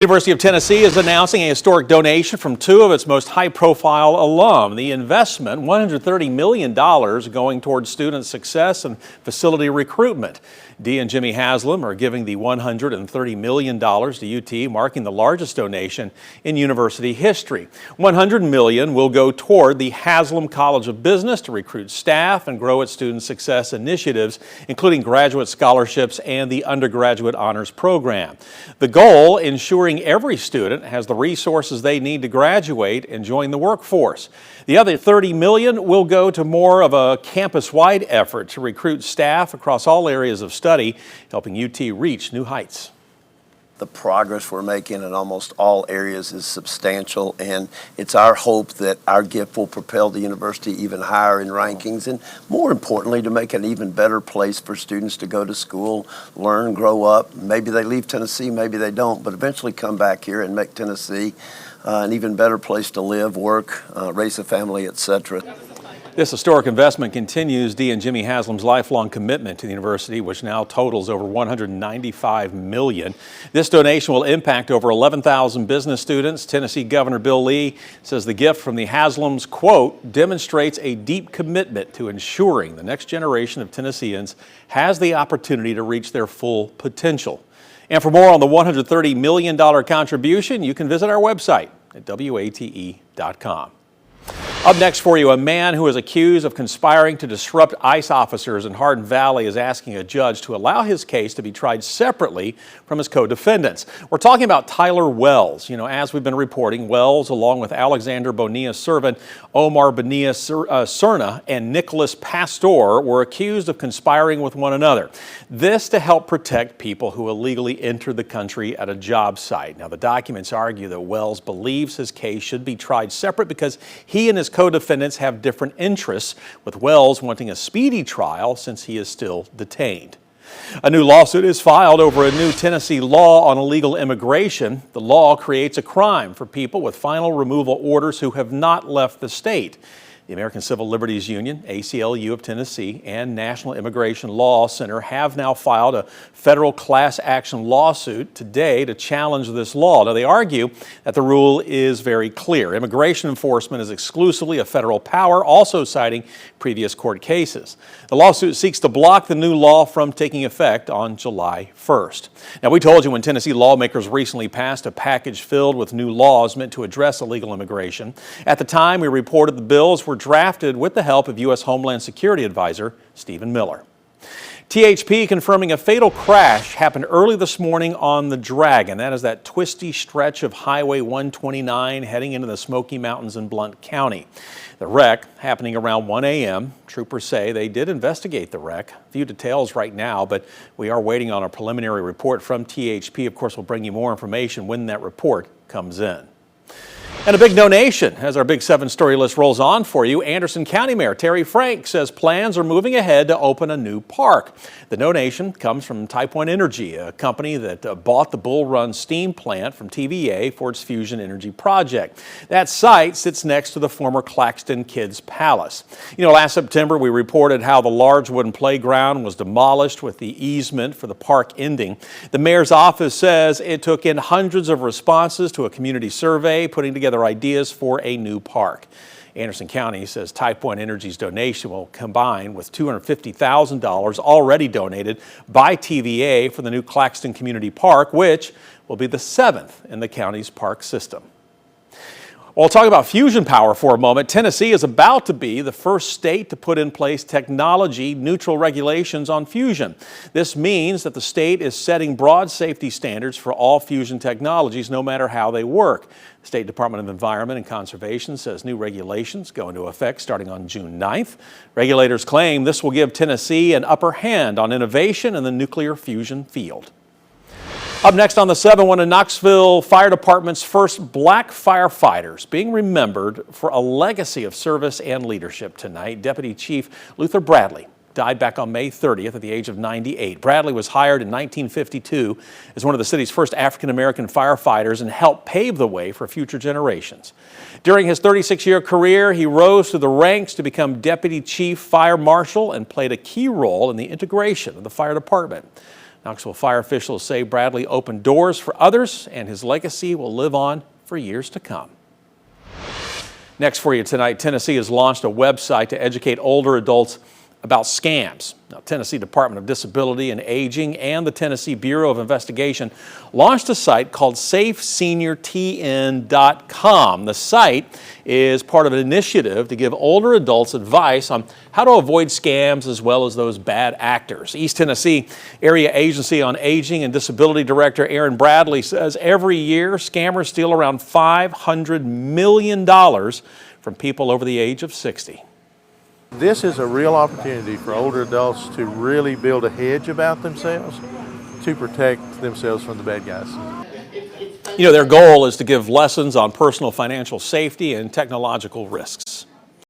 University of Tennessee is announcing a historic donation from two of its most high-profile alum. The investment, $130 million, going towards student success and facility recruitment. Dee and Jimmy Haslam are giving the $130 million to UT, marking the largest donation in university history. $100 million will go toward the Haslam College of Business to recruit staff and grow its student success initiatives, including graduate scholarships and the undergraduate honors program. The goal, ensuring every student has the resources they need to graduate and join the workforce. The other $30 million will go to more of a campus-wide effort to recruit staff across all areas of study, helping UT reach new heights. The progress we're making in almost all areas is substantial, and it's our hope that our gift will propel the university even higher in rankings, and more importantly, to make it an even better place for students to go to school, learn, grow up. Maybe they leave Tennessee, maybe they don't, but eventually come back here and make Tennessee an even better place to live, work, raise a family, etc. This historic investment continues Dee and Jimmy Haslam's lifelong commitment to the university, which now totals over $195 million. This donation will impact over 11,000 business students. Tennessee Governor Bill Lee says the gift from the Haslams, quote, demonstrates a deep commitment to ensuring the next generation of Tennesseans has the opportunity to reach their full potential. And for more on the $130 million contribution, you can visit our website at WATE.com. Up next for you, a man who is accused of conspiring to disrupt ICE officers in Hardin Valley is asking a judge to allow his case to be tried separately from his co-defendants. We're talking about Tyler Wells. As we've been reporting, Wells, along with Alexander Bonilla's servant Omar Bonilla Serna and Nicholas Pastor, were accused of conspiring with one another. This to help protect people who illegally entered the country at a job site. Now, the documents argue that Wells believes his case should be tried separate because he and his co-defendants have different interests, with Wells wanting a speedy trial since he is still detained. A new lawsuit is filed over a new Tennessee law on illegal immigration. The law creates a crime for people with final removal orders who have not left the state. The American Civil Liberties Union, ACLU of Tennessee, and National Immigration Law Center have now filed a federal class action lawsuit today to challenge this law. Now, they argue that the rule is very clear. Immigration enforcement is exclusively a federal power, also citing previous court cases. The lawsuit seeks to block the new law from taking effect on July 1st. Now, we told you when Tennessee lawmakers recently passed a package filled with new laws meant to address illegal immigration. At the time, we reported the bills were drafted with the help of U.S. Homeland Security Advisor Stephen Miller. THP confirming a fatal crash happened early this morning on the Dragon. That is that twisty stretch of Highway 129 heading into the Smoky Mountains in Blount County. The wreck happening around 1 a.m. Troopers say they did investigate the wreck. Few details right now, but we are waiting on a preliminary report from THP. Of course, we'll bring you more information when that report comes in. And a big donation as our Big 7 story list rolls on for you. Anderson County Mayor Terry Frank says plans are moving ahead to open a new park. The donation comes from Type 1 Energy, a company that bought the Bull Run steam plant from TVA for its fusion energy project. That site sits next to the former Claxton Kids Palace. Last September we reported how the large wooden playground was demolished with the easement for the park ending. The mayor's office says it took in hundreds of responses to a community survey, putting together ideas for a new park. Anderson County says Type 1 Energy's donation will combine with $250,000 already donated by TVA for the new Claxton Community Park, which will be the 7th in the county's park system. Well, talk about fusion power for a moment. Tennessee is about to be the first state to put in place technology-neutral regulations on fusion. This means that the state is setting broad safety standards for all fusion technologies, no matter how they work. The State Department of Environment and Conservation says new regulations go into effect starting on June 9th. Regulators claim this will give Tennessee an upper hand on innovation in the nuclear fusion field. Up next on the 7, one of Knoxville Fire Department's first black firefighters being remembered for a legacy of service and leadership tonight. Deputy Chief Luther Bradley died back on May 30th at the age of 98. Bradley was hired in 1952 as one of the city's first African-American firefighters and helped pave the way for future generations. During his 36-year career, he rose through the ranks to become Deputy Chief Fire Marshal and played a key role in the integration of the fire department. Knoxville fire officials say Bradley opened doors for others, and his legacy will live on for years to come. Next for you tonight, Tennessee has launched a website to educate older adults about scams. Now, Tennessee Department of Disability and Aging and the Tennessee Bureau of Investigation launched a site called SafeSeniorTN.com. The site is part of an initiative to give older adults advice on how to avoid scams as well as those bad actors. East Tennessee Area Agency on Aging and Disability Director Aaron Bradley says every year scammers steal around $500 million from people over the age of 60. This is a real opportunity for older adults to really build a hedge about themselves to protect themselves from the bad guys. You know, their goal is to give lessons on personal financial safety and technological risks.